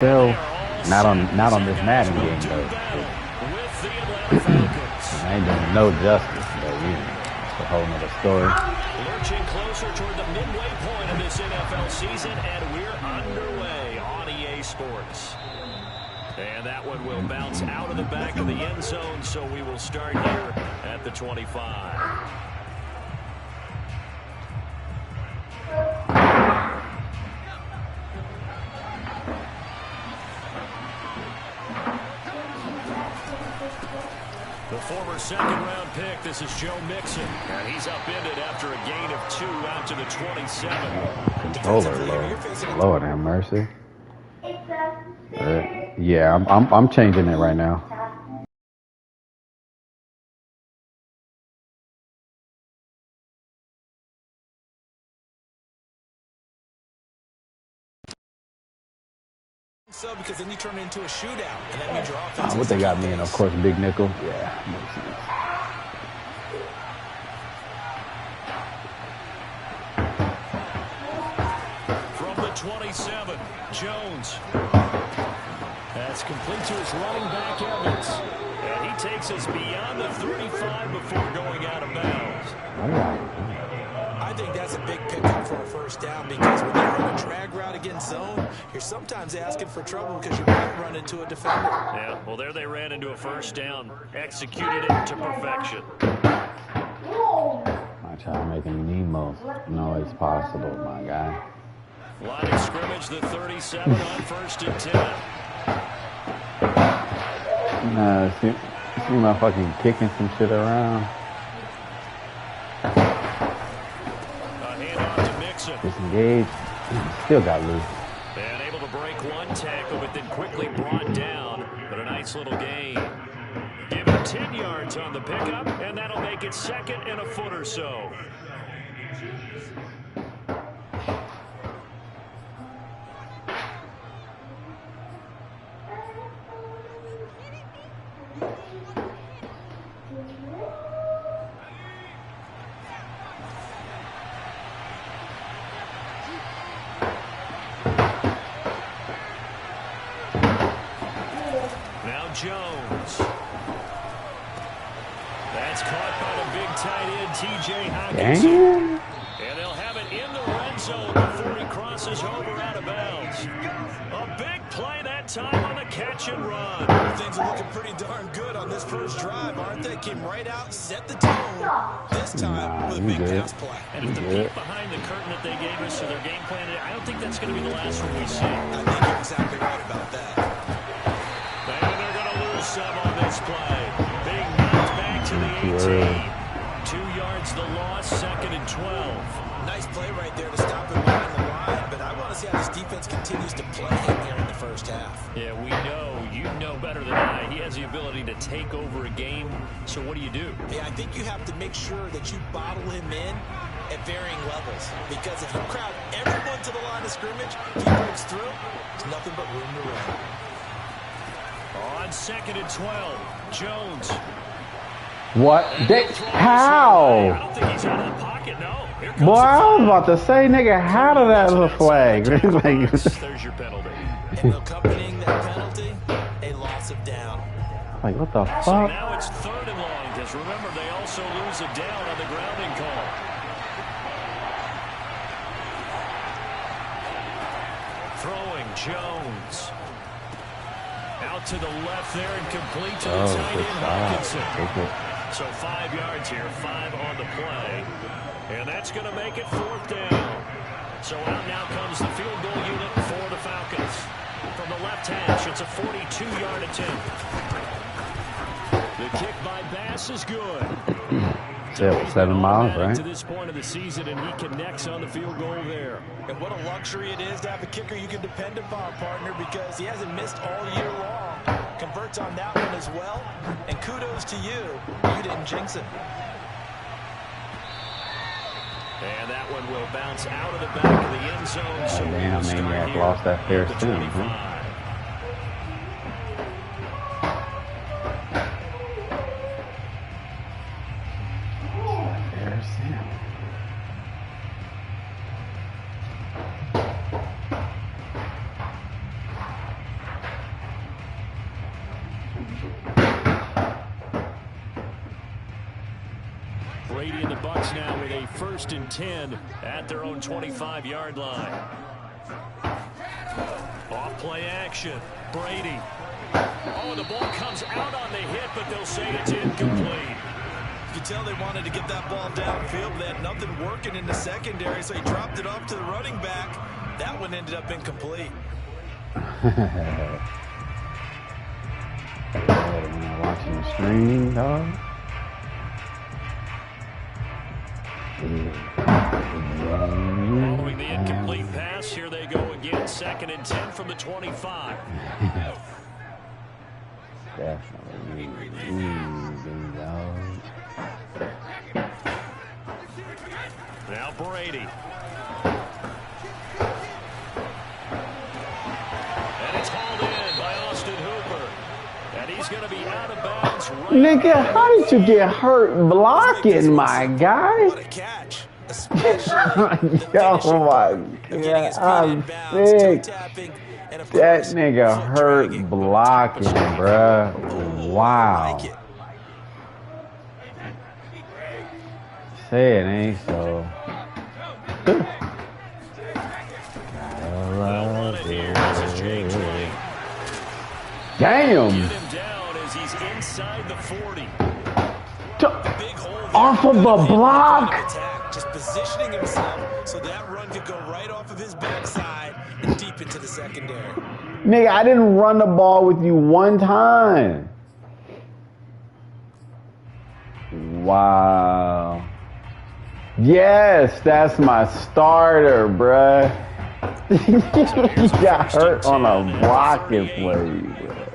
Still, not on this Madden game though. I ain't doing no justice, but it's a whole nother story. Lurching closer toward the midway point of this NFL season, and we're underway on EA Sports. And that one will bounce out of the back of the end zone, so we will start here at the 25. The former second-round pick, this is Joe Mixon, and he's upended after a gain of 2 out to the 27. Controller low. Lord have mercy. Yeah, I'm changing it right now. So because then you turn it into a shootout, and that means your offense. What they got me in, of course, big nickel. Yeah, makes sense. From the 27, Jones. That's complete to his running back, Evans. And he takes us beyond the 35 before going out of bounds. I think that's a big pickup for a first down, because when you run a drag route against zone, you're sometimes asking for trouble because you might run into a defender. Yeah, well, there they ran into a first down. Executed it to perfection. I try to make him need most noise possible, my guy. Line of scrimmage, the 37 on 1st and 10. Nah, see my fucking kicking some shit around. Disengage. Still got loose. And able to break one tackle, but then quickly brought down. But a nice little gain. Give him 10 yards on the pickup, and that'll make it 2nd and a foot or so. Jones. That's caught by the big tight end, T.J. Hockenson. And they'll have it in the red zone before he crosses over out of bounds. A big play that time on the catch and run. Things are looking pretty darn good on this first drive, aren't they? Came right out, set the tone. This time with a big pass play. And if the peek behind the curtain that they gave us to their game plan, I don't think that's going to be the last one we see. I think you're exactly right about that. Some on this play. Being knocked back to the 18. 2 yards the loss, 2nd and 12. Nice play right there to stop him behind the line, but I want to see how this defense continues to play him here in the first half. Yeah, we know, you know better than I, he has the ability to take over a game, so what do you do? Yeah, I think you have to make sure that you bottle him in at varying levels, because if you crowd everyone to the line of scrimmage, if he breaks through, there's nothing but room to run. On 2nd and 12, Jones. What? How? I don't think he's out of the pocket, no. Boy, I was about to say, nigga, how did that was a flag? There's your penalty. And accompanying that penalty, a loss of down. Like, what the fuck? So now it's 3rd and long, because remember, they also lose a down on the grounding call. Throwing Jones. Out to the left there and complete to the tight end, Hockenson. So 5 yards here, 5 on the play. And that's going to make it 4th down. So out now comes the field goal unit for the Falcons. From the left hash, it's a 42-yard attempt. The kick by Bass is good. Yeah, 7 miles, right? To this point of the season, and he connects on the field goal there. And what a luxury it is to have a kicker you can depend upon, partner, because he hasn't missed all year long. Converts on that one as well. And kudos to you. You didn't jinx it. And that one will bounce out of the back of the end zone. So damn, Maniac lost that fair soon, huh? Brady and the Bucs now with a 1st and 10 at their own 25-yard line. Off play action. Brady. Oh, the ball comes out on the hit, but they'll say it's incomplete. You can tell they wanted to get that ball downfield. They had nothing working in the secondary, so he dropped it off to the running back. That one ended up incomplete. Watching the stream, dog. Following the incomplete pass, here they go again. 2nd and 10 from the 25. Definitely. Now Brady. And it's hauled in by Austin Hooper. And he's going to be out of bounds. Right. Nigga, how did you get hurt blocking, my guy? What a catch. Especially Oh my God, I'm sick. That nigga hurt blocking, bruh. Wow. Say it ain't so. Damn. Off of the block. Just positioning himself so that run could go right off of his backside and deep into the secondary. Nigga, I didn't run the ball with you one time. Wow. Yes, that's my starter, bruh. He got hurt on a blocking play, bruh.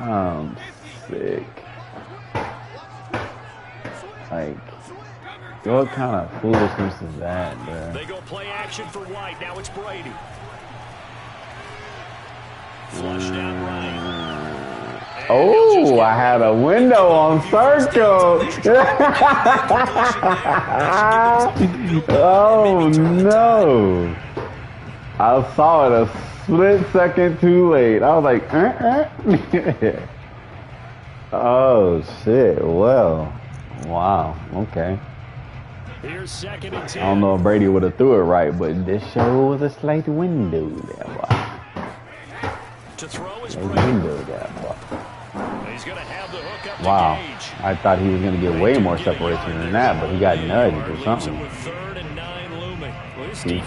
I'm sick. Like, what kind of foolishness is that, bruh? They go play action for White. Now it's Brady. Flushed out right. Oh, I had a window on circle. Oh, no. I saw it a split second too late. I was like, Oh, shit. Well, wow. Okay. Here's 2nd and 10. I don't know if Brady would have threw it right, but this show was a slight window there, boy. To throw is Brady. Window there, boy. He's going to have the hook up wow. to Gage. I thought he was going to get way more separation than that, but he got nudged or something. With 3rd and 9 looming. Well, this They were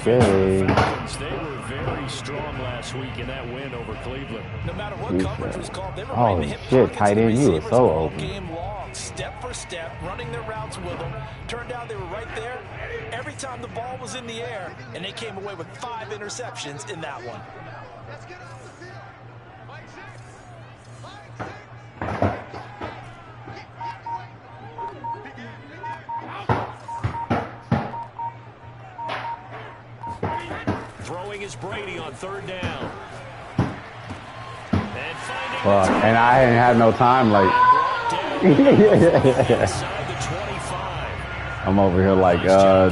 very strong last week in that win over Cleveland. No matter what coverage was called, they were oh, shit, tight end, you were so open. Game long, step for step, running their routes with them. Turned out they were right there every time the ball was in the air, and they came away with 5 interceptions in that one. Throwing is Brady on 3rd down. And I ain't had no time, like. I'm over here like,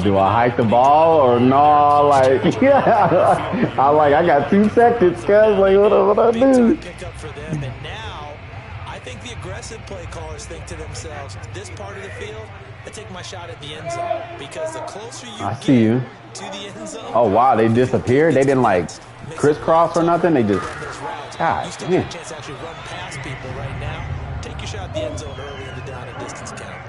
do I hike the ball or no? Like, I got 2 seconds, cuz, like, what I do? Pick up for them, and now I think the aggressive play callers think to themselves, this part of the field, I take my shot at the end zone, because the closer you get to the end zone. Oh wow, they disappeared. They didn't like crisscross or nothing. They just, God, you still have a chance to actually run past people right now. Take your shot at the end zone early in the down and distance count.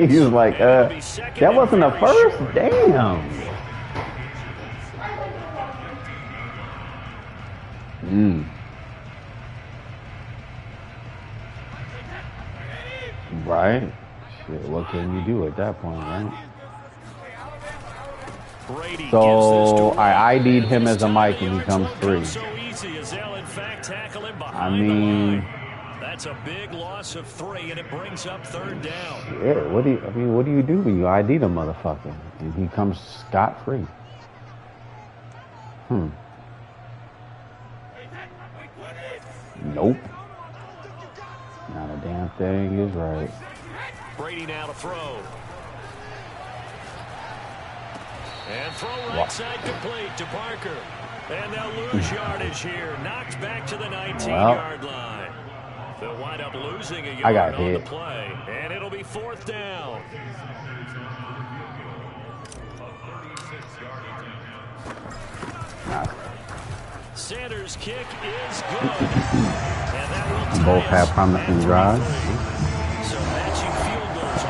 He was like, that wasn't the first? Damn. Right? Shit, what can you do at that point, right? So I ID'd him as a Mike and he comes free. I mean, that's a big loss of 3, and it brings up 3rd down. Yeah, what do you do when you ID the motherfucker and he comes scot-free? Nope. Not a damn thing is right. Brady now to throw. And throw right side complete to Parker. And they'll lose yardage here. Knocked back to the 19-yard line. They'll wind up losing a yard on the play. And it'll be 4th down. Sanders' kick is good. And that will both have promising drives. So matching field goals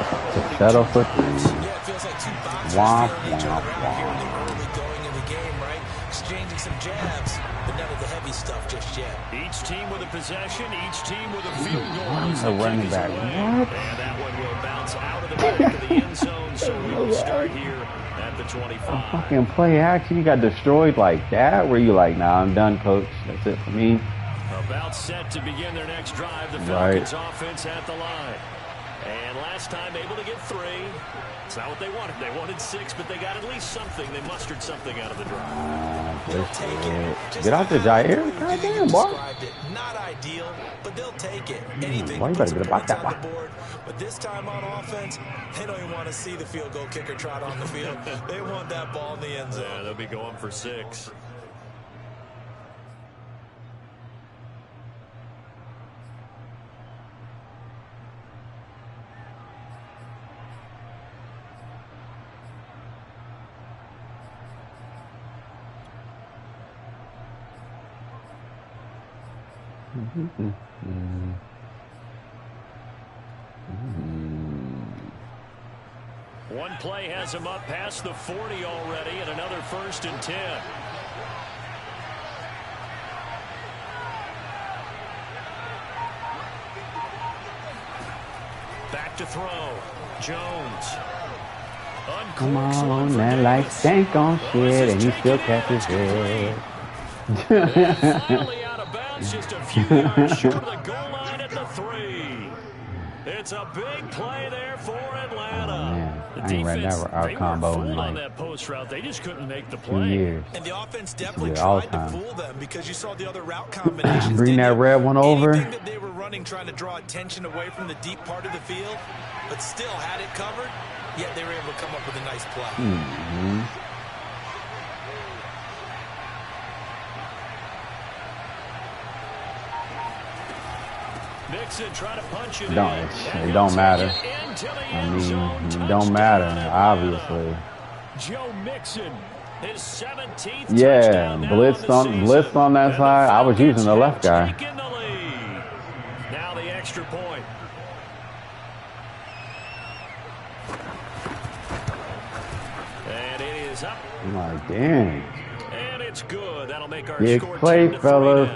are settle for 3. Yeah, it feels like 2 boxers throwing each other around here in the early going of the game, right? Exchanging some jabs, but none of the heavy stuff just yet. Each team with a possession, each team with a field goal. A running back. What? And that one will bounce out of the back of the end zone, so we will start here at the 25. Fucking play action. You got destroyed like that? Where you like, nah, I'm done, coach. That's it for me. About set to begin their next drive. The Falcons offense at the line. And last time able to get 3. It's not what they wanted. They wanted 6, but they got at least something. They mustered something out of the drive. They'll take it. Get out the Jair. Goddamn, boy. Not ideal, but they'll take it. Anything Why you better get about that on the board. But this time on offense, they don't even want to see the field goal kicker trot on the field. They want that ball in the end zone. Yeah, they'll be going for 6. One play has him up past the 40 already, and another 1st and 10. Back to throw. Jones. Come on, that like stank on shit, and he still catches it. Finally out of bounds, just a few yards short of the goal line at the 3. It's a big play there for Atlanta. I ain't read that out combo in on like that post route. They just couldn't make the 2 play. years. And the offense definitely tried to fool them because you saw the other route combinations. Bring that red one over. Anything that they were running, trying to draw attention away from the deep part of the field, but still had it covered. Yet they were able to come up with a nice play. Nixon try to punch it It don't matter. I mean, it don't matter, obviously. Joe Mixon, his 17th yeah, blitz on that side. I was using the left guy. Now the extra point. And it is up. I'm like, damn. And it's good. That'll make our Big score play, 10-3 fellas.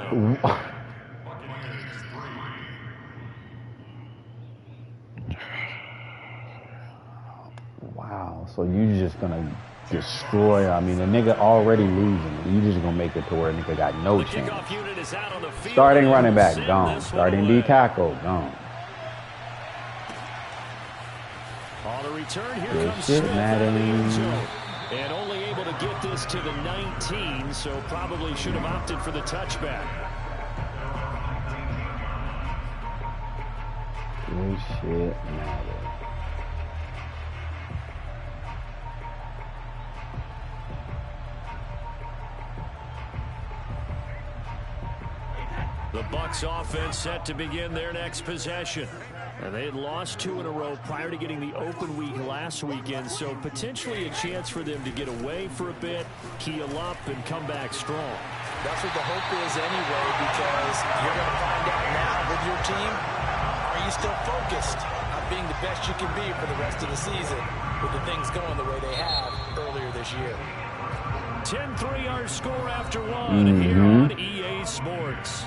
now. Wow, so you just gonna destroy. I mean, the nigga already losing. You just gonna make it to where a nigga got no chance. Starting running back, gone. Starting D tackle, gone. On the return, here Good comes shit, Smith Madden. and only able to get this to the 19, so probably should have opted for the touchback. Good shit, Madden. The Bucs offense set to begin their next possession. And they had lost 2 in a row prior to getting the open week last weekend, so potentially a chance for them to get away for a bit, keel up, and come back strong. That's what the hope is anyway, because you're going to find out now with your team, are you still focused on being the best you can be for the rest of the season with the things going the way they have earlier this year? 10-3 our score after 1 here on EA Sports.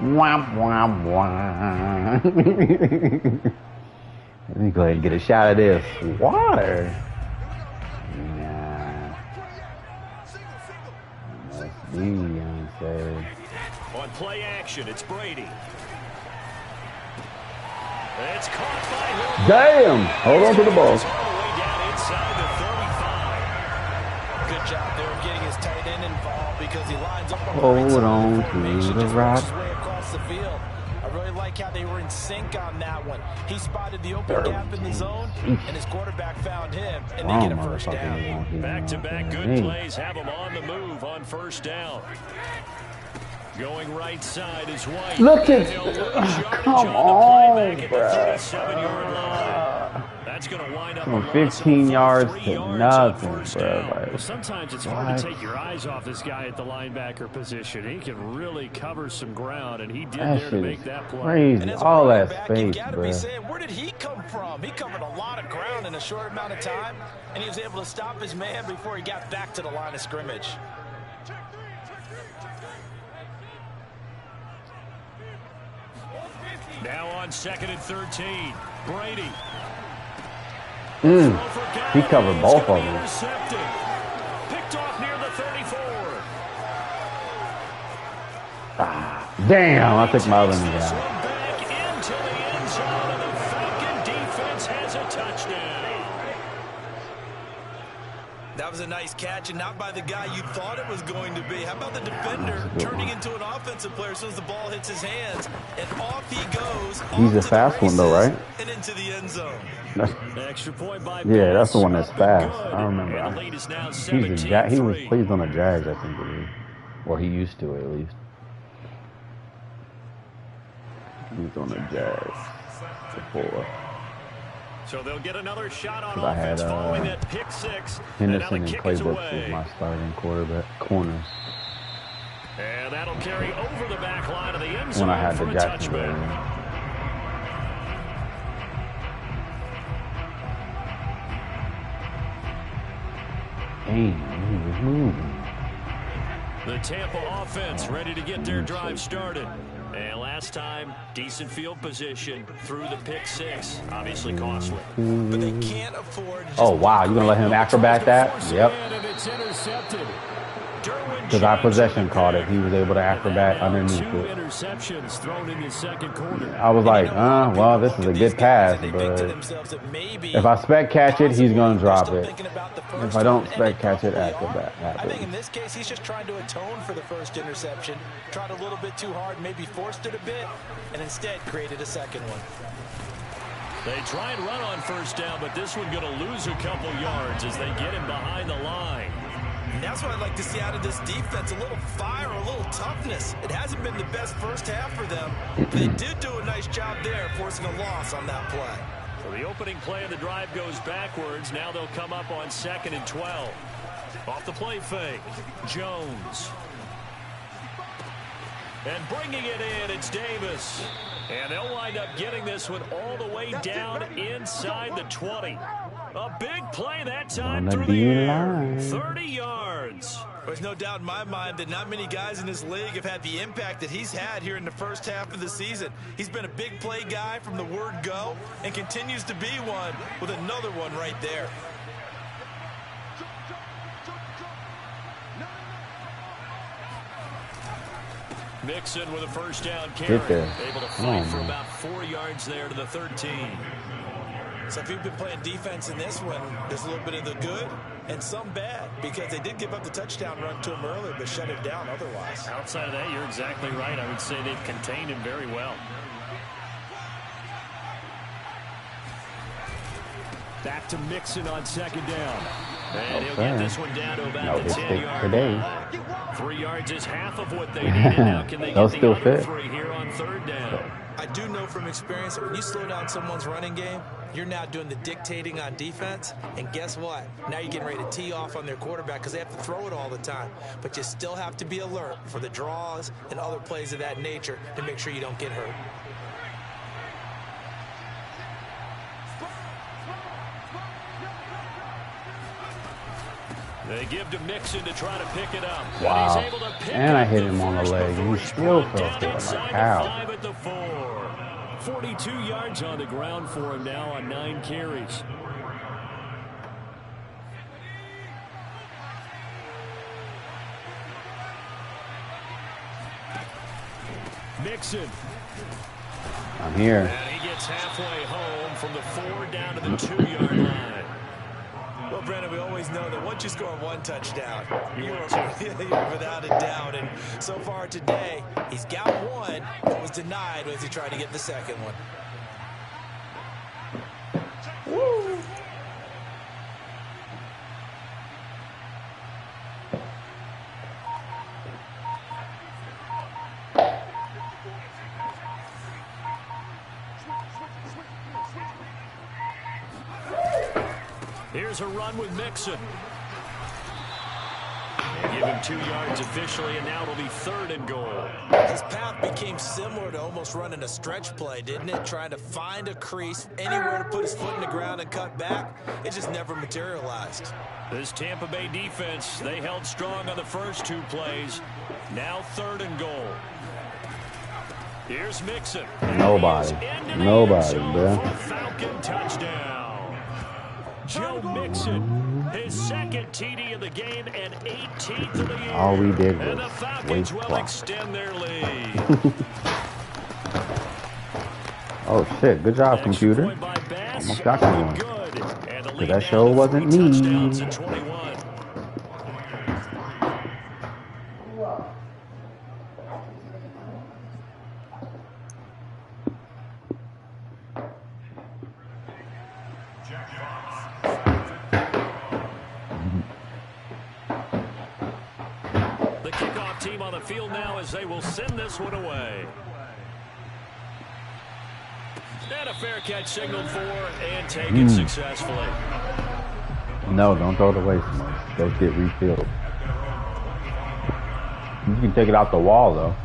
Womp, womp, womp. Let me go ahead and get a shot of this. Water. Nah. Must be, Beyonce. On play action, it's Brady. It's caught by him. Damn! Hold on to the ball. All the way down inside the 35. Good job there of getting his tight end involved, because he lines up on the Hold on to the rock. Across the field. I really like how they were in sync on that one. He spotted the open gap in the zone, and his quarterback found him, and they get a first down. Back-to-back good plays have him on the move on first down. Going right side is White. Look at come on, bro. That's going to wind up from 15 yards to nothing, bro. Well, sometimes it's hard to take your eyes off this guy at the linebacker position. He can really cover some ground, and he did there to make that play. Crazy, all that space, bro. Where did he come from? He covered a lot of ground in a short amount of time, and he was able to stop his man before he got back to the line of scrimmage. Now on 2nd and 13, Brady. He covered both of them. Picked off near the 34. Damn, I took my other one down. Back into the end zone, and the Falcon defense has a touchdown. That was a nice catch, and not by the guy you thought it was going to be. How about the defender turning into an offensive player as soon as the ball hits his hands, and off he goes. He's a fast one, though, right? And into the end zone. Extra point by yeah, that's the one that's fast. I remember. He was pleased on the Jags, I think, or he used to at least. He was on the Jags before. So they'll get another shot on offense following that pick six. Henderson and Claybooks was my starting corners. And that'll carry over the back line of the end zone when I had for the a Jacksonville. touchback. Dang, he was moving. The Tampa offense ready to get their drive started. And last time, decent field position through the pick six. Obviously costly. But they can't afford. Oh, wow. You're going to let him acrobat that? Yep. Because our possession caught it. He was able to acrobat underneath it. Interceptions thrown in the second quarter. I was like, well, this is a good pass. But if I spec catch it, he's going to drop it. If I don't spec catch it, acrobat. I think in this case, he's just trying to atone for the first interception. Tried a little bit too hard, maybe forced it a bit, and instead created a second one. They try and run on first down, but this one going to lose a couple yards as they get him behind the line. And that's what I'd like to see out of this defense, a little fire, a little toughness. It hasn't been the best first half for them. They did do a nice job there, forcing a loss on that play. So the opening play of the drive goes backwards. Now they'll come up on 2nd and 12. Off the play fake, Jones. And bringing it in, it's Davis. And they'll wind up getting this one all the way down inside the 20. A big play that time through the air. 30 yards. There's no doubt in my mind that not many guys in this league have had the impact that he's had here in the first half of the season. He's been a big play guy from the word go and continues to be one with another one right there. Mixon with a first down carry. Able to fight for about 4 yards there to the 13. So if you've been playing defense in this one, there's a little bit of the good and some bad because they did give up the touchdown run to him earlier but shut it down otherwise. Outside of that, you're exactly right. I would say they've contained him very well. Back to Mixon on 2nd down. And he'll get this one down to about the 10-yard line. 3 yards is half of what they needed. Now can they get the other 3 here on 3rd down? I do know from experience that when you slow down someone's running game, you're now doing the dictating on defense. And guess what? Now you're getting ready to tee off on their quarterback because they have to throw it all the time. But you still have to be alert for the draws and other plays of that nature to make sure you don't get hurt. They give to Mixon to try to pick it up. Wow. And, he's able to pick and I hit him on the leg. And he still fell for it. Like, how? 42 yards on the ground for him now on 9 carries. Mixon. I'm here. And he gets halfway home from the 4 down to the 2-yard line. Well, Brandon, we always know that once you score one touchdown, you're without a doubt. And so far today, he's got one that was denied as he tried to get the second one. Woo. Here's a run with Mixon. Give him 2 yards officially, and now it'll be 3rd and goal. His path became similar to almost running a stretch play, didn't it? Trying to find a crease, anywhere to put his foot in the ground and cut back. It just never materialized. This Tampa Bay defense, they held strong on the first 2 plays. Now 3rd and goal. Here's Mixon. Nobody, bro. Falcon touchdown. Joe Mixon, his 2nd TD of the game and 18th of the year. All we did was and the Falcons will clock. extend their lead. Oh shit! Good job, computer. Almost got me one. Because that show wasn't me. Team on the field now as they will send this one away. And a fair catch signaled for and taken successfully. No, don't throw it away so much. Go get refilled. You can take it out the wall though.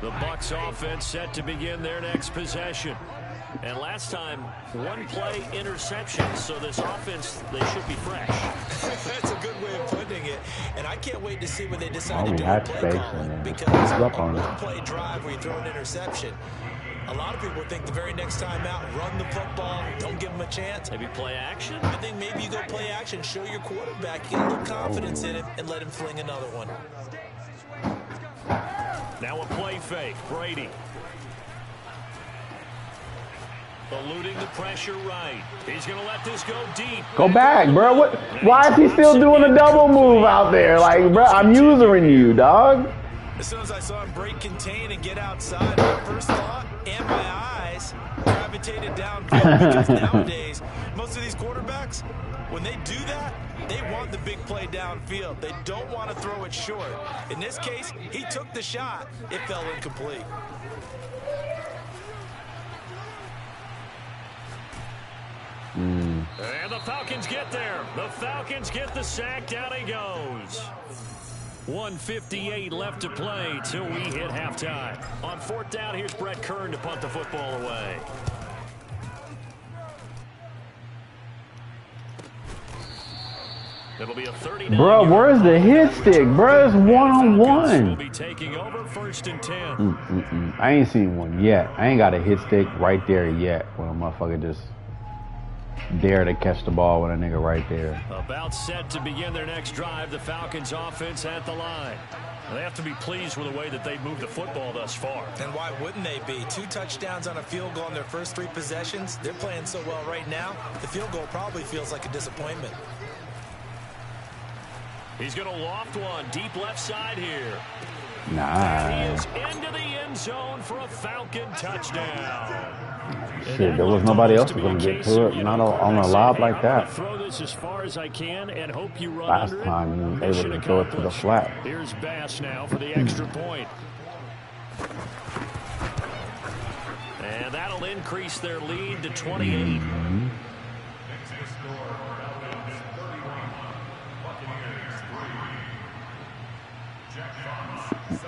The Bucs offense set to begin their next possession. And last time, 1 play interception, so this offense, they should be fresh. That's a good way of putting it. And I can't wait to see what they decide to do had with play space calling. in there. Because a Up on it. 1-play drive where you throw an interception, a lot of people think the very next time out, run the football, don't give them a chance. Maybe play action? I think maybe you go play action, show your quarterback, get a little confidence in him, and let him fling another one. Now a play fake, Brady. Eluding the pressure right. He's going to let this go deep. Go back, bro. What? Why is he still doing a double move out there? Like, bro, I'm using you, dog. As soon as I saw him break contain and get outside, my first thought and my eyes gravitated downfield because nowadays, most of these quarterbacks, when they do that, they want the big play downfield. They don't want to throw it short. In this case, he took the shot. It fell incomplete. And the Falcons get there. The Falcons get the sack. Down he goes. 1:58 left to play till we hit halftime. On 4th down, here's Brett Kern to punt the football away. It'll be a 39. Bro, where's the hit stick? Bro, it's one-on-one. Will be taking over 1st and 10. I ain't seen one yet. I ain't got a hit stick right there yet. When a motherfucker just dare to catch the ball with a nigga right there. About set to begin their next drive. The Falcons offense at the line. They have to be pleased with the way that they've moved the football thus far. And why wouldn't they be? 2 touchdowns on a field goal in their first 3 possessions. They're playing so well right now, the field goal probably feels like a disappointment. He's going to loft one deep left side here. Nah. He is into the end zone for a Falcon touchdown. Shit, there was nobody else going to get to it. Not on a lob like that. Throw this as far as I can and hope you run Last under time you it. was able to throw it to the flat. Here's Bass now for the extra point. And that'll increase their lead to 28.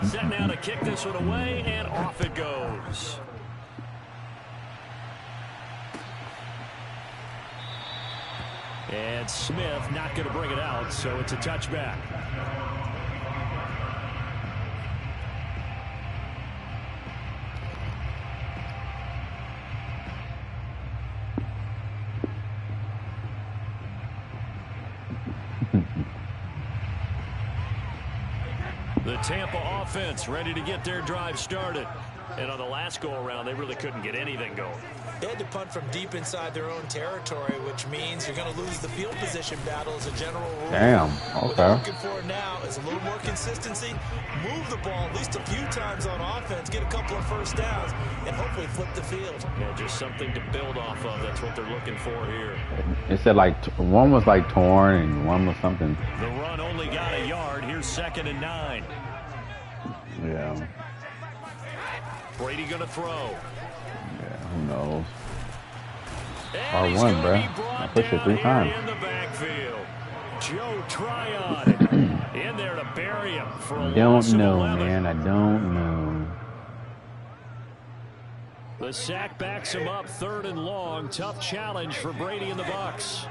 Set now to kick this one away, and off it goes. And Smith not going to bring it out, so it's a touchback. The Tampa offense ready to get their drive started. And on the last go-around, they really couldn't get anything going. They had to punt from deep inside their own territory, which means you're going to lose the field position battle as a general rule. Damn, What they're looking for now is a little more consistency, move the ball at least a few times on offense, get a couple of first downs, and hopefully flip the field. Yeah, just something to build off of. That's what they're looking for here. It said like one was like torn and one was something. The run only got a yard. Here's 2nd and 9. Yeah. Brady going to throw. Yeah, who knows? R1, bro. I pushed it 3 times. In the backfield. Joe Tryon in there to bury him for a Don't know, man. I don't know. The sack backs him up 3rd and long. Tough challenge for Brady and the Bucs.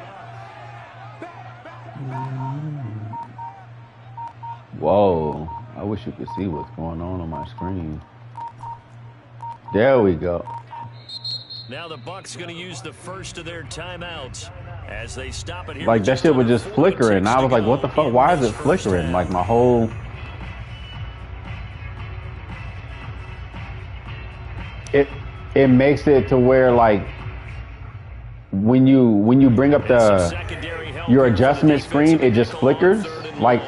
Whoa. I wish you could see what's going on my screen. There we go. Now the Bucs going to use the first of their timeouts as they stop it here. Like that shit was just flickering. I was like, what the fuck? Why is it flickering? Like my whole... It makes it to where like when you bring up your adjustment screen, it just flickers. Like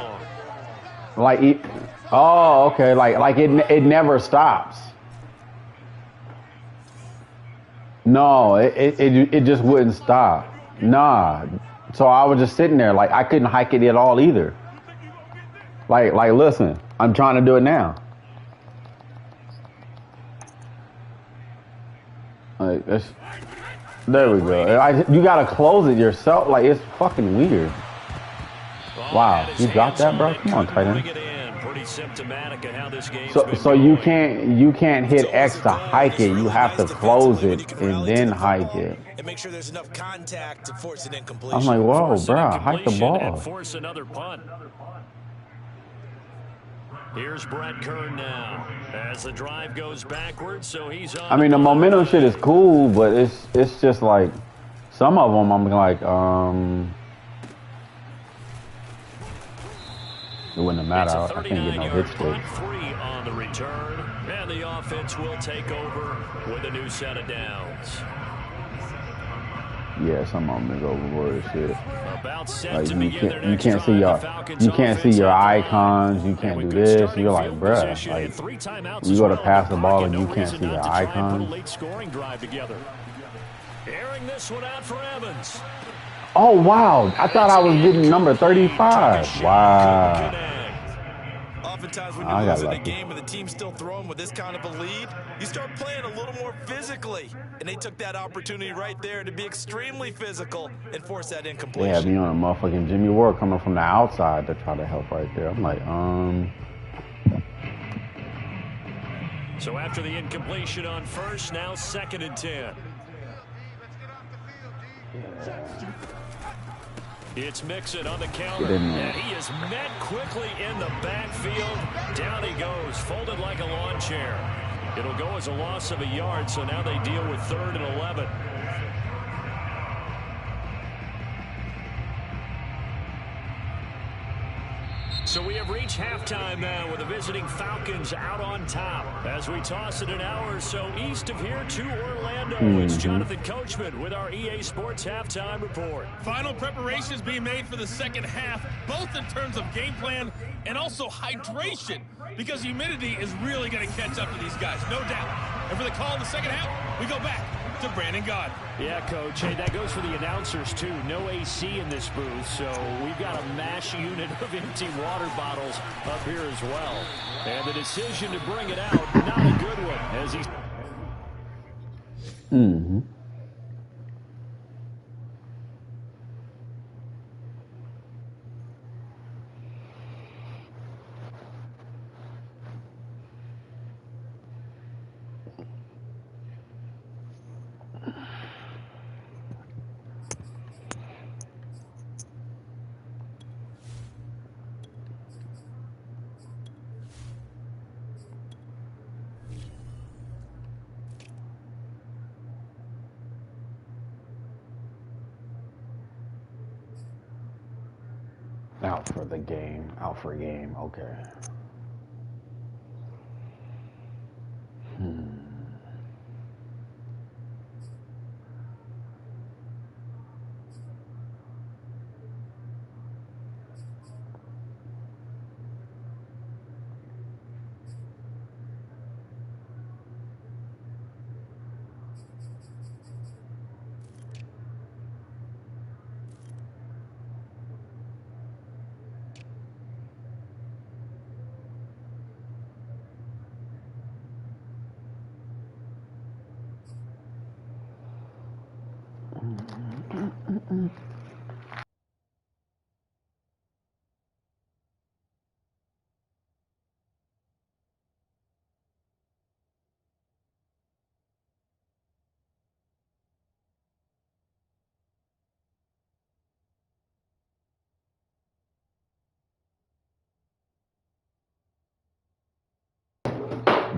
oh, okay. Like it never stops. No, it just wouldn't stop. Nah. So I was just sitting there like I couldn't hike it at all either. Like listen, I'm trying to do it now. Like there we go. You gotta close it yourself. Like it's fucking weird. Wow, you got that, bro? Come on, tight end. So you can't hit X to hike it. You have to close it and then hike it. And make sure there's enough contact to force an incompletion. I'm like, whoa, bro, hike the ball. Force another punt. Here's Brett Kern now as the drive goes backwards, so he's on. I mean, the momentum shit is cool, but it's just like some of them I'm like, it wouldn't matter. I can't get no hits for it. 3 on the return, and the offense will take over with a new set of downs. Yeah, some of them is overboard as shit. About set like to begin their next you can't see your icons. You can't do this. You're like, bruh, like you go to pass the ball and you can't see your icons. Airing this one out for Evans. Oh wow! I thought I was getting number 35. Wow. Oftentimes when you're losing a game and the team's still throwing with this kind of a lead, you start playing a little more physically. And they took that opportunity right there to be extremely physical and force that incompletion. They had me on a motherfucking Jimmy Ward coming from the outside to try to help right there. I'm like, So after the incompletion on first, now 2nd and 10. It's Mixon on the counter, and he is met quickly in the backfield. Down he goes, folded like a lawn chair. It'll go as a loss of a yard, so now they deal with 3rd and 11. So we have reached halftime now with the visiting Falcons out on top. As we toss it an hour or so east of here to Orlando, it's Jonathan Coachman with our EA Sports Halftime Report. Final preparations being made for the second half, both in terms of game plan and also hydration, because humidity is really going to catch up to these guys, no doubt. And for the call in the second half, we go back to Brandon Gaudin. Yeah, Coach. Hey, that goes for the announcers, too. No AC in this booth, so we've got a mash unit of empty water bottles up here as well. And the decision to bring it out, not a good one, as he's... Out for the game. Out for a game. Okay.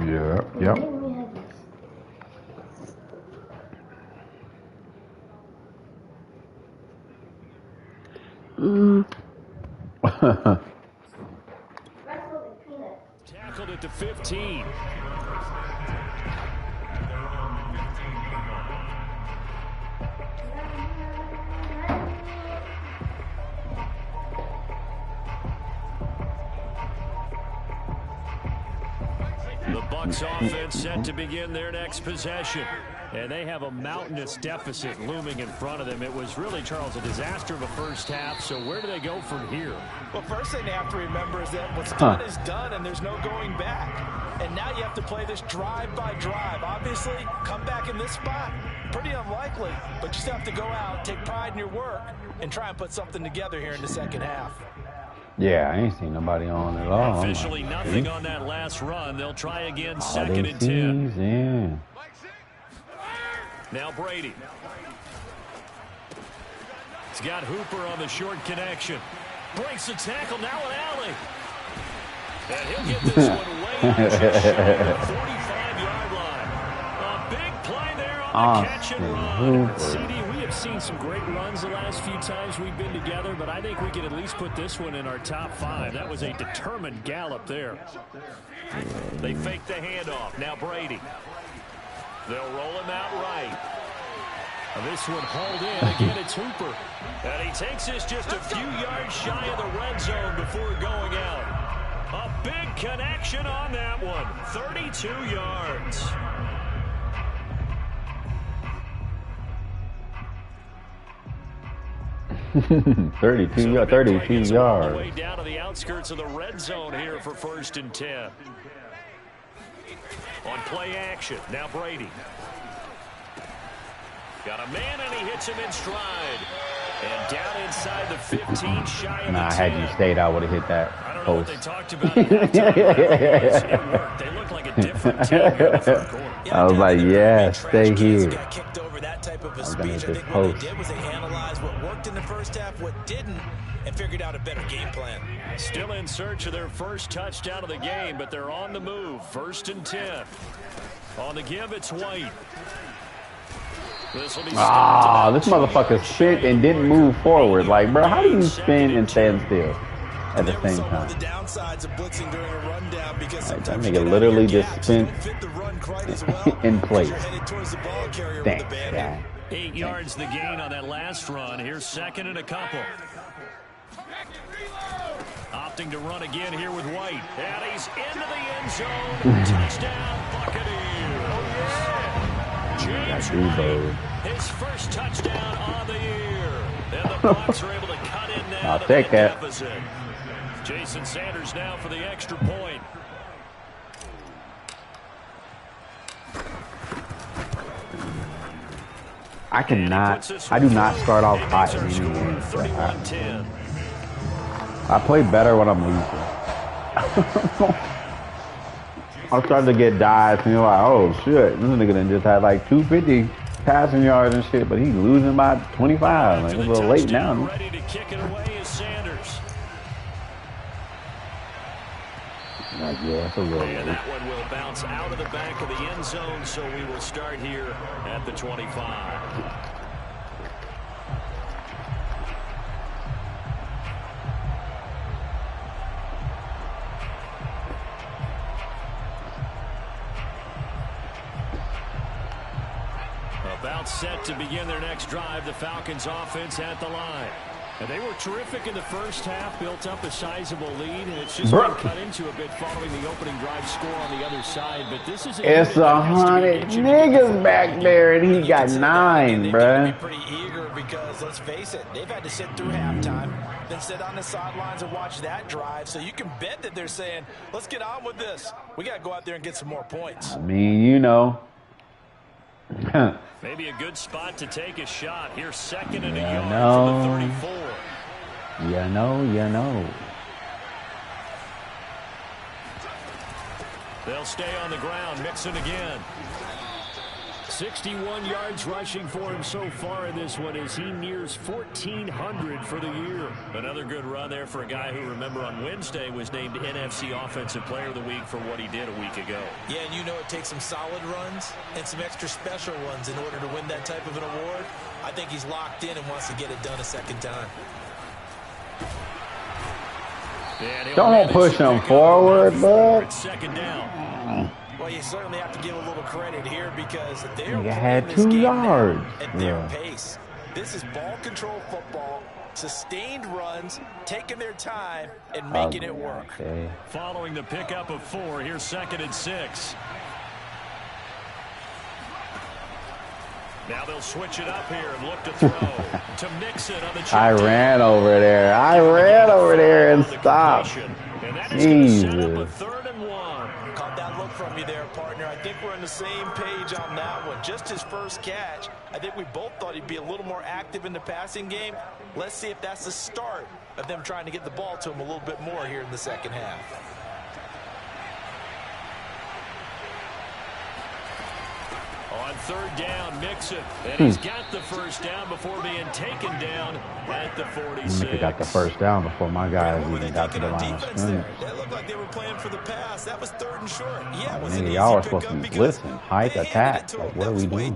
Yeah, yep. Tackled at the 15. The Bucs offense set to begin their next possession. And they have a mountainous deficit looming in front of them. It was really, Charles, a disaster of a first half. So where do they go from here? Well, first thing they have to remember is that what's done is done, and there's no going back. And now you have to play this drive by drive. Obviously, come back in this spot, pretty unlikely. But you still have to go out, take pride in your work, and try and put something together here in the second half. Yeah, I ain't seen nobody on at all. Officially nothing on that last run. They'll try again, 2nd and 10. Yeah. Now Brady. He's got Hooper on the short connection. Breaks the tackle, now an alley. And he'll get this one way out just shy of the 45-yard line. A big play there on the catch and run. CD, we have seen some great runs the last few times we've been together, but I think we can at least put this one in our top 5. That was a determined gallop there. They fake the handoff. Now Brady. They'll roll him out right. This one hauled in. Again, it's Hooper. And he takes this just a few yards shy of the red zone before going out. A big connection on that one. 32 yards. Thirty-two yards. All the way down to the outskirts of the red zone here for 1st and 10. On play action, now Brady. Got a man, and he hits him in stride. And down inside the 15, shy of the 10. Had you stayed, I would have hit that post. I don't know what they talked about. It worked. They look like a different team here in the front corner. I was like, yeah, stay here. Got kicked over that type of a speed. gonna I hit think this what they post. did was they analyzed what worked in the first half, what didn't, and figured out a better game plan. Still in search of their first touchdown of the game, but they're on the move. 1st and 10. On the give, it's White. This motherfucker spin and didn't move forward. Like, bro, how do you spin and stand still at the same time? The downsides of blitzing during a rundown because Like, that nigga literally just spin in place. Thanks, guy. 8 yards the gain on that last run. Here's 2nd and a couple. Opting to run again here with White. And he's into the end zone. Touchdown, Buccaneers. James White, his first touchdown on the year. And the Bucs are able to cut in now. I'll take that. Deficit. Jason Sanders now for the extra point. I do not start off hot in any game. I play better when I'm losing. I'm starting to get dives and you're like, oh shit, this nigga done just had like 250 passing yards and shit, but he's losing by 25. Like, it's a little late now. Ready to kick it away is Sanders. Like, yeah, that's a little late. And that one will bounce out of the back of the end zone, so we will start here at the 25. About set to begin their next drive. The Falcons offense at the line. And they were terrific in the first half, built up a sizable lead, and it's just been cut into a bit following the opening drive score on the other side. But this is it's 100 niggas back there, and he got 9, bruh. Pretty eager because, let's face it, they've had to sit through halftime, then sit on the sidelines and watch that drive. So you can bet that they're saying, let's get on with this. We got to go out there and get some more points. I mean, you know. Maybe a good spot to take a shot. Here's second and a yard from the 34. You know. They'll stay on the ground. Mixon again. 61 yards rushing for him so far in this one as he nears 1,400 for the year. Another good run there for a guy who, remember, on Wednesday was named NFC Offensive Player of the Week for what he did a week ago. Yeah, and you know it takes some solid runs and some extra special ones in order to win that type of an award. I think he's locked in and wants to get it done a second time. Don't push him forward, bud. Second down. Well, you certainly have to give a little credit here because they're had 2 yards at their pace. This is ball control football, sustained runs, taking their time, and making it work. Okay. Following the pickup of 4, here's second and 6. Now they'll switch it up here and look to throw to Mixon on the check. I ran over there and stopped. And that is going to set up a 3rd and 1. Caught that look from you there, partner. I think we're on the same page on that one. Just his first catch. I think we both thought he'd be a little more active in the passing game. Let's see if that's the start of them trying to get the ball to him a little bit more here in the second half. On 3rd down, Mixon. And he's got the first down before being taken down at the 46. They got the first down before my guys even got to the line of scrimmage. That looked like they were playing for the pass. That was 3rd and short. Yeah, it was Nigga, y'all are supposed to be blitzing, hike, attack. Like, what are we doing?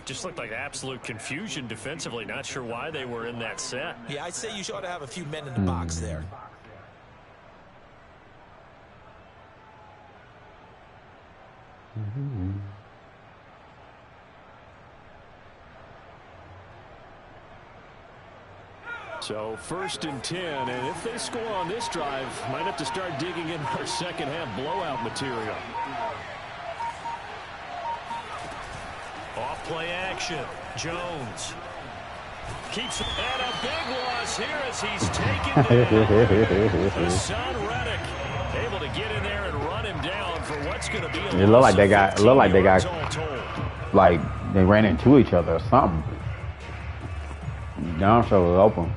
Just looked like absolute confusion defensively. Not sure why they were in that set. Yeah, I'd say you ought to have a few men in the box there. So 1st and 10, and if they score on this drive, might have to start digging in our second half blowout material. Off play action, Jones keeps it, and a big loss here as he's taken down. Hassan Reddick able to get in there and run him down for what's going to be a It looked like they got, like they ran into each other or something. Down show was open.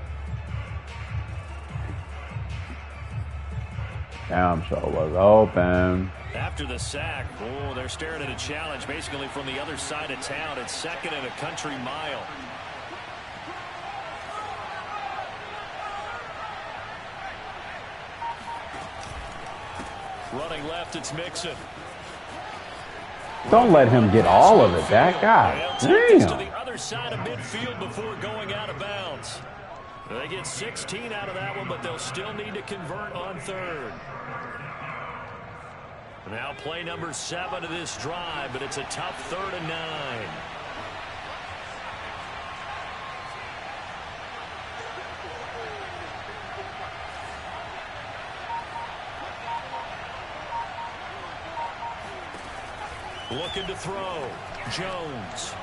Damn show was open. After the sack, oh, they're staring at a challenge basically from the other side of town. It's 2nd and a country mile. Running left, it's Mixon. Don't let him get all of it, that guy. Damn. To the other side of midfield before going out of bounds. They get 16 out of that one, but they'll still need to convert on 3rd. Now play number 7 of this drive, but it's a tough 3rd and 9. Looking to throw. Jones.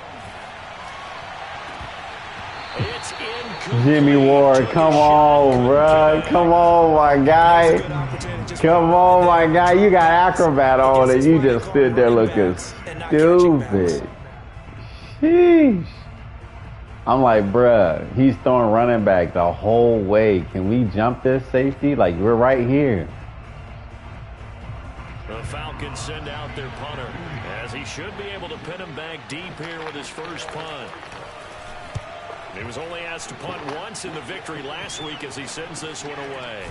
It's incomplete. Jimmy Ward, come on, bro. Come on, my guy. Come on, my guy. You got acrobat on and you just stood there looking stupid. Sheesh. I'm like, bruh, he's throwing running back the whole way. Can we jump this safety? Like, we're right here. The Falcons send out their punter as he should be able to pin him back deep here with his first punt. He was only asked to punt once in the victory last week as he sends this one away.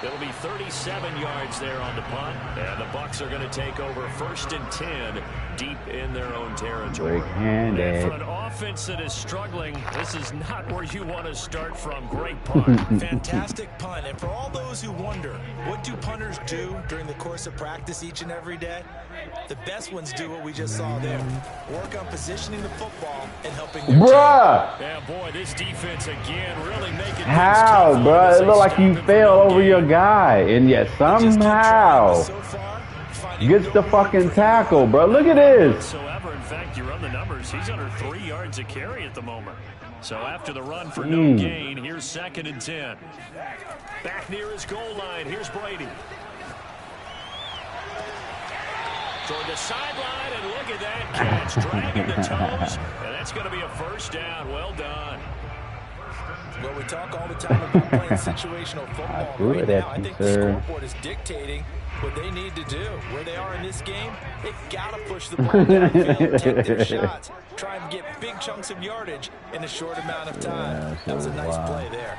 It'll be 37 yards there on the punt, and the Bucs are going to take over 1st and 10 deep in their own territory. And for an offense that is struggling, this is not where you want to start from. Great punt. Fantastic punt. And for all those who wonder, what do punters do during the course of practice each and every day? The best ones do what we just saw there. Work on positioning the football and helping their bruh. Yeah, boy, this defense again really making how, bruh? It looked like you fell over your guy, and yet somehow gets the fucking tackle, bro. Look at this. Whatsoever. In fact, you run the numbers. He's under 3 yards a carry at the moment. So after the run for no gain, here's 2nd and 10. Back near his goal line. Here's Brady. Toward the sideline, and look at that catch. Dragging the toes, and that's going to be a first down. Well done. Well, we talk all the time about playing situational football right now. I think the scoreboard is dictating what they need to do. Where they are in this game, they've got to push the ball downfield, take their shots, try and get big chunks of yardage in a short amount of time. That was a nice play there.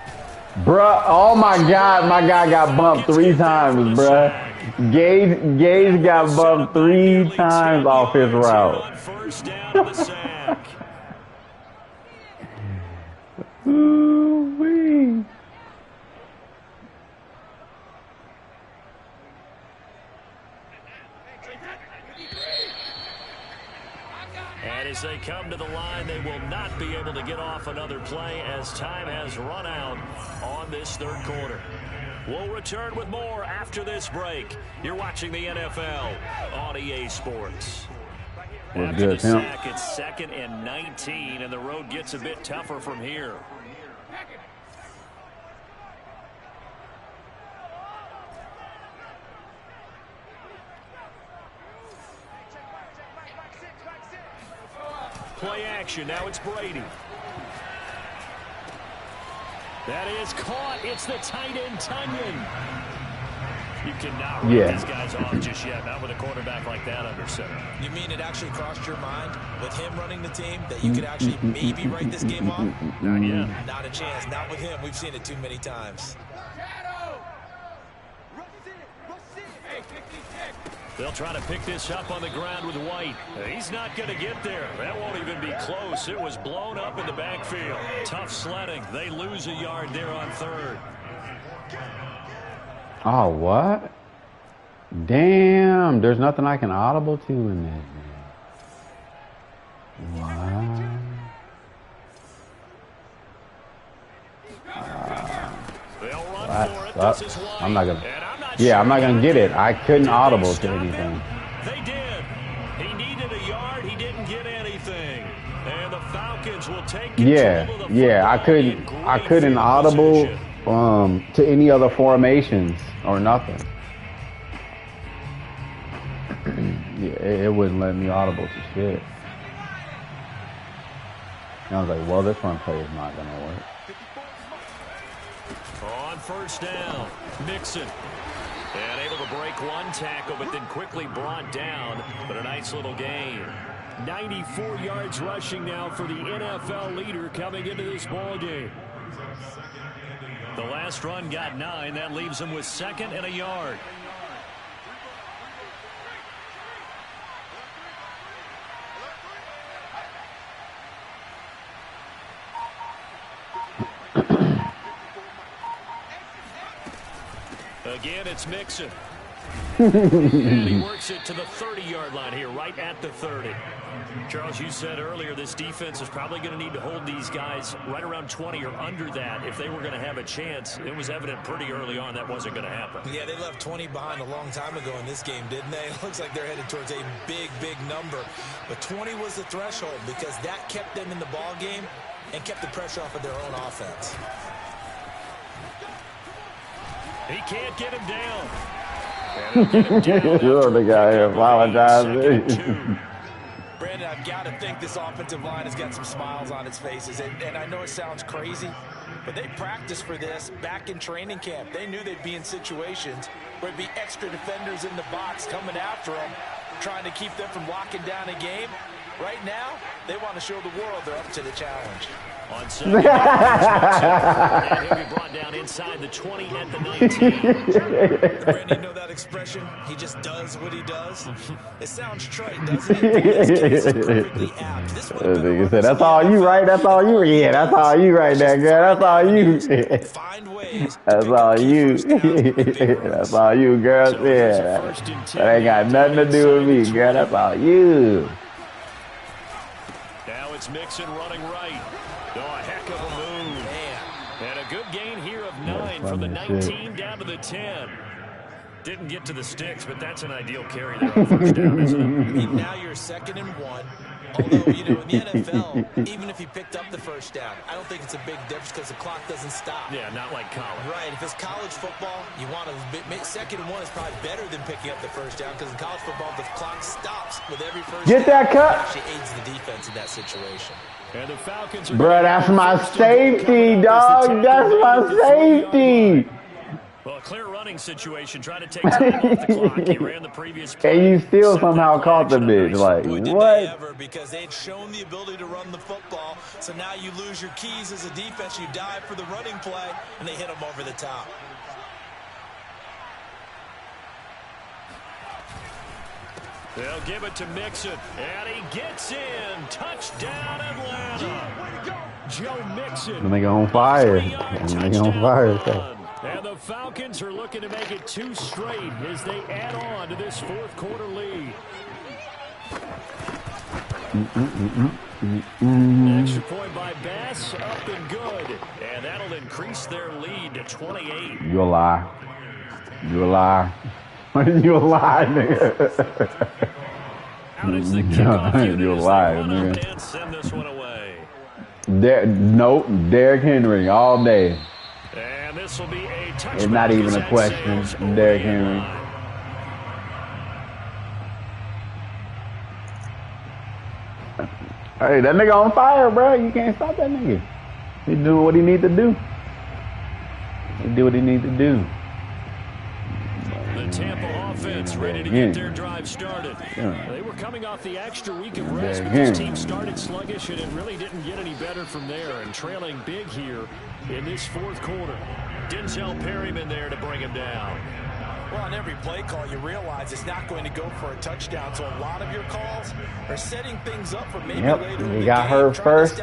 Bruh, oh my God, my guy got bumped 3 times, bruh. Gage got bumped 3 times off his route. First down to the sack. Ooh-wee. And as they come to the line, they will not be able to get off another play as time has run out on this 3rd quarter. We'll return with more after this break. You're watching the NFL on EA Sports. After the sack, it's 2nd and 19, and the road gets a bit tougher from here. Play action. Now it's Brady. That is caught. It's the tight end, Tunyon. You cannot write these guys off just yet, not with a quarterback like that under center. You mean it actually crossed your mind with him running the team that you could actually maybe write this game off? Not yet. Not a chance. Not with him. We've seen it too many times. They'll try to pick this up on the ground with White. He's not going to get there. That won't even be close. It was blown up in the backfield. Tough sledding. They lose a yard there on 3rd. Oh, what? Damn. There's nothing I can audible to in this. Wow. They'll run for it. This is White. I'm not going to. Yeah, I'm not going to get it. I couldn't audible to anything. They did. He needed a yard. He didn't get anything. And the Falcons will take control of the I couldn't audible to any other formations or nothing. It wouldn't let me audible to shit. And I was like, well, this run play is not going to work. On 1st down, Mixon. And able to break one tackle, but then quickly brought down. But a nice little gain. 94 yards rushing now for the NFL leader coming into this ball game. The last run got 9. That leaves him with 2nd and a yard. Again, it's Mixon. And he works it to the 30-yard line here, right at the 30. Charles, you said earlier this defense is probably going to need to hold these guys right around 20 or under that if they were going to have a chance. It was evident pretty early on that wasn't going to happen. Yeah, they left 20 behind a long time ago in this game, didn't they? It looks like they're headed towards a big, big number. But 20 was the threshold because that kept them in the ball game and kept the pressure off of their own offense. He can't get him down. You're the guy who apologized. Brandon, I've got to think this offensive line has got some smiles on its faces. And I know it sounds crazy, but they practiced for this back in training camp. They knew they'd be in situations where there'd be extra defenders in the box coming after them, trying to keep them from locking down a game. Right now, they want to show the world they're up to the challenge. On second down, and he'll be brought down inside the 20 at the 19. Randy, you know that expression? He just does what he does. It sounds trite, doesn't it? In this case, it's perfectly apt. This would have been said, that's all you, right? That's all you. Yeah, that's all you right there, girl. That's all you. Find ways. That's all you. That's all you, girl. Yeah. That ain't got nothing to do with me, girl. That's all you. Now it's Mixon running right. Oh, a heck of a move. Man. And a good gain here of 9 from the 19 down to the 10. Didn't get to the sticks, but that's an ideal carry there on first down, isn't it? I mean, now you're 2nd and 1. Although, you know, in the NFL, even if he picked up the first down, I don't think it's a big difference because the clock doesn't stop. Yeah, not like college. Right. If it's college football, you want to 2nd and 1 is probably better than picking up the first down because in college football, the clock stops with every first Get down. that cut. It actually aids the defense in that situation. And the Falcons are Bruh, that's my safety, dog. That's my safety. Well, a clear running situation, trying to take time off the clock. He ran the previous play. And you still somehow caught the bitch. Like, Boy, did what? they ever, because they'd shown the ability to run the football. So now you lose your keys as a defense. You dive for the running play, and they hit them over the top. They'll give it to Mixon, and he gets in. Touchdown, Atlanta. Joe Mixon. The nigga on fire. The nigga on fire. And the Falcons are looking to make it 2 straight as they add on to this 4th quarter lead. Extra point by Bass, up and good. And that'll increase their lead to 28. You a lie. You a lie. You a lie, nigga. Out is the kickoff unit You a as lie, they run nigga. up and send this one away. Nope, Derrick Henry all day. And this will be a touchback. It's not even a question. Derrick Henry. Hey, that nigga on fire, bro. You can't stop that nigga. He doing what he need to do. He do what he need to do. The Tampa offense ready to get their drive started. They were coming off the extra week of rest, but this team started sluggish, and it really didn't get any better from there. And trailing big here in this 4th quarter. Denzel Perryman there to bring him down. Well, on every play call, you realize it's not going to go for a touchdown. So a lot of your calls are setting things up for maybe later in the game. He got her first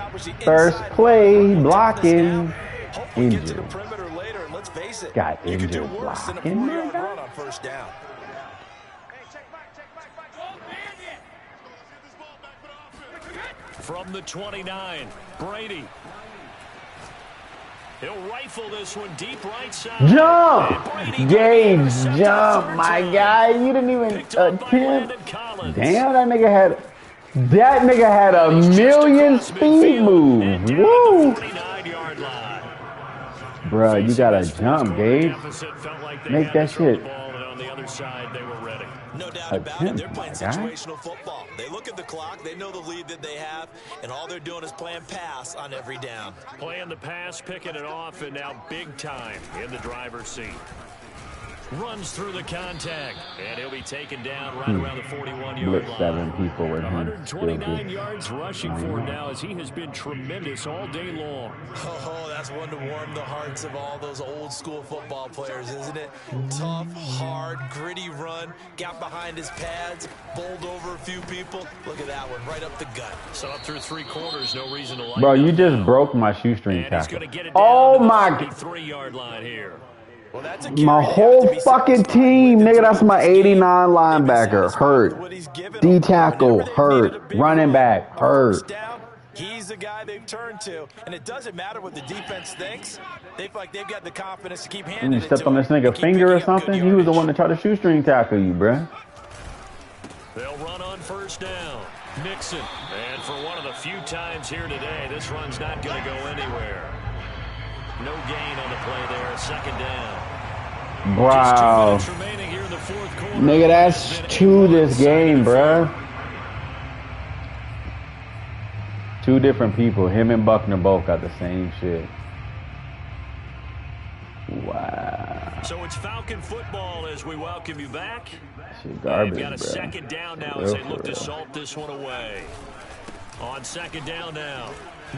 play blocking. Hopefully get to the perimeter later, and let's face it, Got you could do injured worse than a blocking. 4-yard run on first down. From the 29, Brady. He'll rifle this one deep right side. Jump! Gage, jump, my guy. You didn't even attempt. Damn, that nigga had a million speed moves. Woo! Bruh, you gotta jump, Gage. Make that shit. No doubt about it. They're playing situational football. They look at the clock. They know the lead that they have, and all they're doing is playing pass on every down. Playing the pass, picking it off, and now big time in the driver's seat. Runs through the contact, and he'll be taken down right around the 41-yard line. 7 people with him. 129 yards rushing for him now as he has been tremendous all day long. Oh, that's one to warm the hearts of all those old-school football players, isn't it? Tough, hard, gritty run, got behind his pads, bowled over a few people. Look at that one, right up the gut. So up through 3 quarters, no reason to like. Bro, you just broke my shoestring tackle. Oh my! 3-yard line here. Well, that's my whole fucking team, nigga. That's my 89 linebacker hurt. D tackle hurt. Running back hurt. He's the guy they've turned to, and it doesn't matter what the defense thinks. They feel like they've got the confidence to keep handing it to him. You stepped on this nigga finger or something? He was the one that tried to shoestring tackle you, bruh. They'll run on first down. Mixon, and for one of the few times here today, this run's not going to go anywhere. No gain on the play there, 2nd down. Wow. Just 2 minutes remaining here in the 4th quarter. Nigga, that's 2 this game, bruh. 2 different people. Him and Buckner both got the same shit. Wow. So it's Falcon football as we welcome you back. Shit garbage, They've got a bro. 2nd down now as they look to salt this one away. On 2nd down now,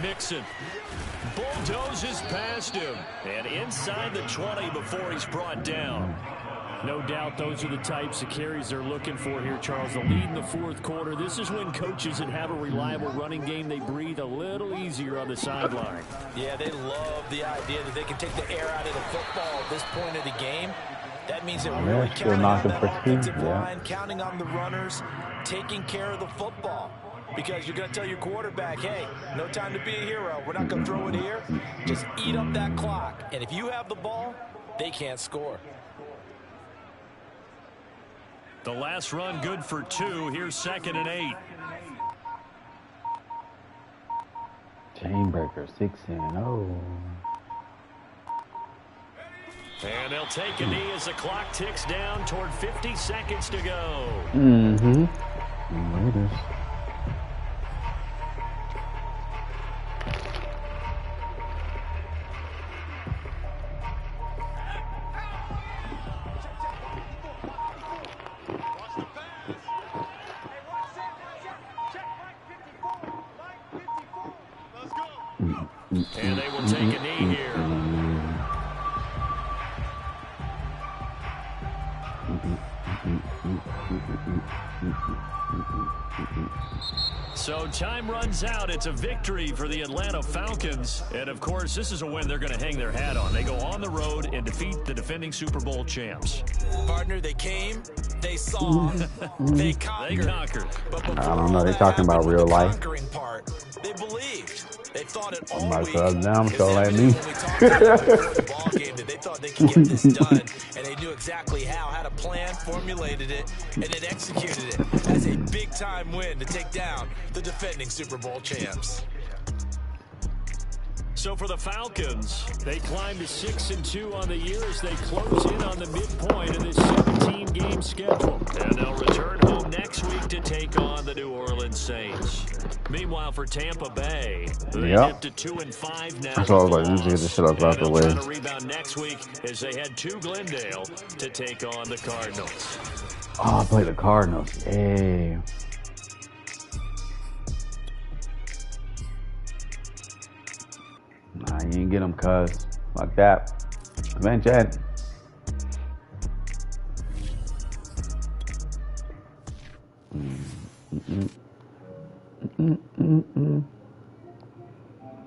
Mixon bulldozes past him. And inside the 20 before he's brought down. No doubt those are the types of carries they're looking for here, Charles. The lead in the fourth quarter. This is when coaches that have a reliable running game, they breathe a little easier on the sideline. Yeah, they love the idea that they can take the air out of the football at this point of the game. That means they're really counting on that offensive line, counting on the runners, taking care of the football. Because you're going to tell your quarterback, hey, no time to be a hero. We're not going to throw it here. Just eat up that clock. And if you have the ball, they can't score. The last run good for 2. Here's 2nd and 8. Chainbreaker 6-0. And they'll take a knee as the clock ticks down toward 50 seconds to go. Raiders. And they will take a knee here. So time runs out. It's a victory for the Atlanta Falcons. And, of course, this is a win they're going to hang their hat on. They go on the road and defeat the defending Super Bowl champs. Partner, they came, they saw, they conquered. But I don't know. They're talking about real life. Conquering part, they believed. They thought it all I'm week. down, so like me. Ball game that they thought they could get this done, and they knew exactly how to plan, formulated it, and then executed it as a big-time win to take down the defending Super Bowl champs. So for the Falcons, they climb to 6-2 on the year as they close in on the midpoint of this 17-game schedule. And they'll return home next week to take on the New Orleans Saints. Meanwhile, for Tampa Bay, they dip to 2-5 now. That's all I was like, usually this shit up out the way. They'll try to rebound next week as they head to Glendale to take on the Cardinals. Oh, I play the Cardinals. Hey. Nah, you ain't get them, cuz. Like that. Man, Chad. Mm-mm. Mm-mm. Mm-mm.